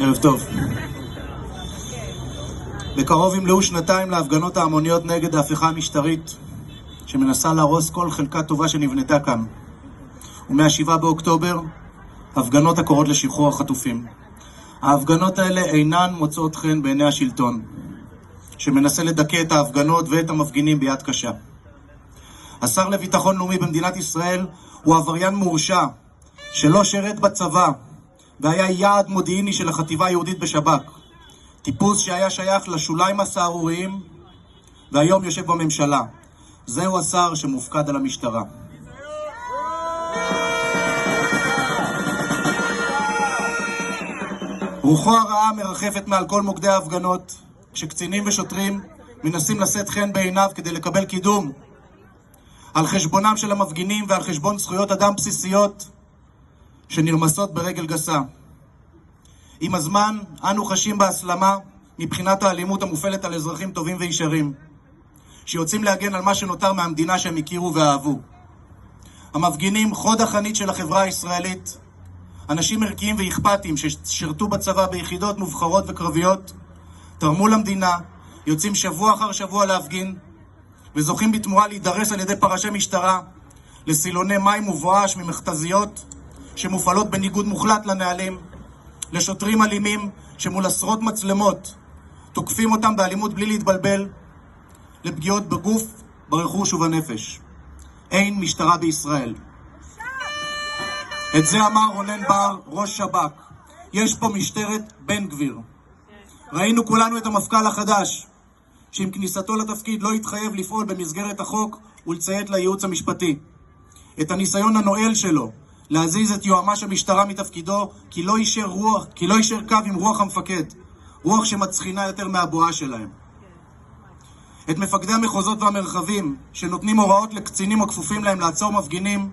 ערב טוב. בקרוב ימלאו שנתיים להפגנות ההמוניות נגד ההפיכה המשטרית שמנסה להרוס כל חלקה טובה שנבנתה כאן. ומ-7 באוקטובר, הפגנות הקוראות לשחרור החטופים. ההפגנות האלה אינן מוצאות חן בעיני השלטון, שמנסה לדכא את ההפגנות ואת המפגינים ביד קשה. השר לביטחון לאומי במדינת ישראל הוא עבריין מורשע שלא שירת בצבא והיה יעד מודיעיני של החטיבה היהודית בשב"כ. טיפוס שהיה שייך לשוליים הסהרוריים והיום יושב בממשלה. זהו השר שמופקד על המשטרה. רוחו הרעה מרחפת מעל כל מוקדי ההפגנות, כשקצינים ושוטרים מנסים לשאת חן בעיניו כדי לקבל קידום על חשבונם של המפגינים ועל חשבון זכויות אדם בסיסיות שנרמסות ברגל גסה. עם הזמן אנו חשים בהסלמה מבחינת האלימות המופעלת על אזרחים טובים וישרים שיוצאים להגן על מה שנותר מהמדינה שהם הכירו ואהבו. המפגינים חוד החנית של החברה הישראלית, אנשים ערכיים ואכפתיים ששירתו בצבא ביחידות מובחרות וקרביות, תרמו למדינה, יוצאים שבוע אחר שבוע להפגין וזוכים בתמורה להידרס על ידי פרשי משטרה לסילוני מים ובואש ממכתזיות שמופעלות בניגוד מוחלט לנהלים, לשוטרים אלימים שמול עשרות מצלמות תוקפים אותם באלימות בלי להתבלבל, לפגיעות בגוף, ברכוש ובנפש. אין משטרה בישראל. את זה אמר רונן בר, ראש שב"כ. יש פה משטרת בן גביר. ראינו כולנו את המפכ"ל החדש, שעם כניסתו לתפקיד לא התחייב לפעול במסגרת החוק ולציית לייעוץ המשפטי. את הניסיון הנואל שלו להזיז את יועמ"ש המשטרה מתפקידו כי לא יישר קו עם רוח המפקד, רוח שמצחינה יותר מהבועה שלהם. את מפקדי המחוזות והמרחבים שנותנים הוראות לקצינים הכפופים להם לעצור מפגינים,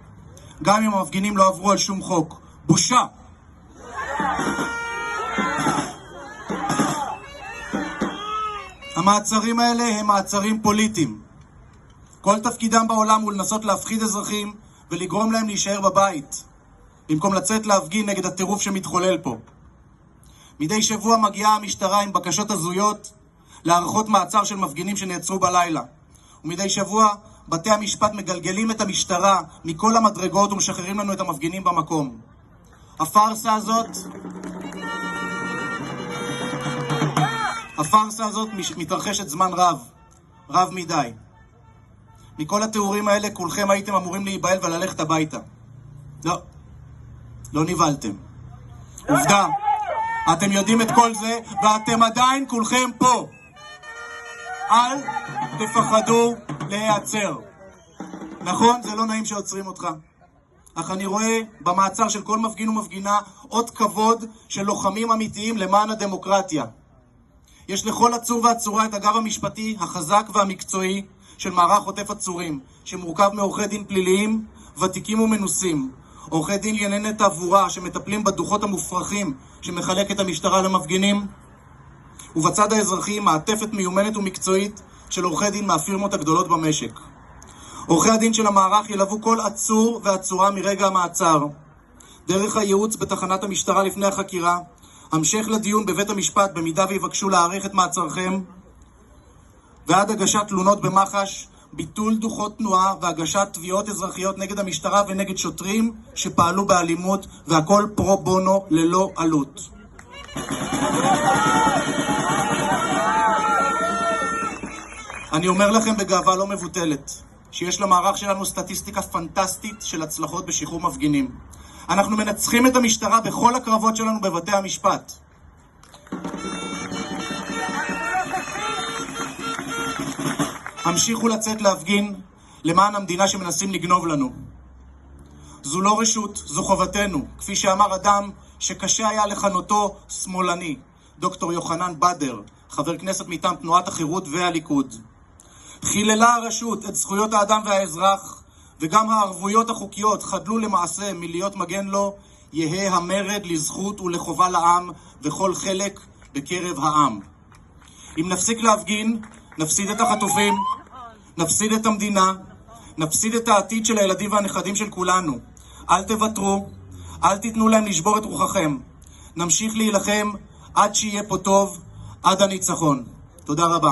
גם אם המפגינים לא עברו על שום חוק. בושה! המעצרים האלה הם מעצרים פוליטיים. כל תפקידם בעולם הוא לנסות להפחיד אזרחים ולגרום להם להישאר בבית, במקום לצאת להפגין נגד הטירוף שמתחולל פה. מדי שבוע מגיעה המשטרה עם בקשות הזויות להארכות מעצר של מפגינים שנעצרו בלילה. ומדי שבוע בתי המשפט מגלגלים את המשטרה מכל המדרגות ומשחררים לנו את המפגינים במקום. הפארסה הזאת מתרחשת זמן רב מדי. מכל התיאורים האלה כולכם הייתם אמורים להיבהל וללכת הביתה. לא נבהלתם. עובדה, אתם יודעים את כל זה ואתם עדיין כולכם פה. אל תפחדו להיעצר. נכון, זה לא נעים שעוצרים אותך, אך אני רואה במעצר של כל מפגין ומפגינה אות כבוד של לוחמים אמיתיים למען הדמוקרטיה. יש לכל עצור ועצורה את הגב המשפטי החזק והמקצועי של מערך עוטף עצורים, שמורכב מעורכי דין פליליים, ותיקים ומנוסים, עורכי דין לענייני תעבורה שמטפלים בדוחות המופרכים שמחלקת המשטרה למפגינים, ובצד האזרחי מעטפת מיומנת ומקצועית של עורכי דין מהפירמות הגדולות במשק. עורכי הדין של המערך ילוו כל עצור ועצורה מרגע המעצר, דרך הייעוץ בתחנת המשטרה לפני החקירה, המשך לדיון בבית המשפט במידה ויבקשו להאריך את מעצרכם, ועד הגשת תלונות במח"ש, ביטול דוחות תנועה והגשת תביעות אזרחיות נגד המשטרה ונגד שוטרים שפעלו באלימות, והכל פרו בונו ללא עלות. אני אומר לכם בגאווה לא מבוטלת שיש למערך שלנו סטטיסטיקה פנטסטית של הצלחות בשחרור מפגינים. אנחנו מנצחים את המשטרה בכל הקרבות שלנו בבתי המשפט. המשיכו לצאת להפגין למען המדינה שמנסים לגנוב לנו. זו לא רשות, זו חובתנו, כפי שאמר אדם שקשה היה לכנותו שמאלני, דוקטור יוחנן בדר, חבר כנסת מטעם תנועת החירות והליכוד. חיללה הרשות את זכויות האדם והאזרח, וגם הערבויות החוקיות חדלו למעשה מלהיות מגן לו, יהא המרד לזכות ולחובה לעם וכל חלק בקרב העם. אם נפסיק להפגין, נפסיד את החטופים, נפסיד את המדינה, נפסיד את העתיד של הילדים והנכדים של כולנו. אל תוותרו, אל תיתנו להם לשבור את רוחכם. נמשיך להילחם עד שיהיה פה טוב, עד הניצחון. תודה רבה.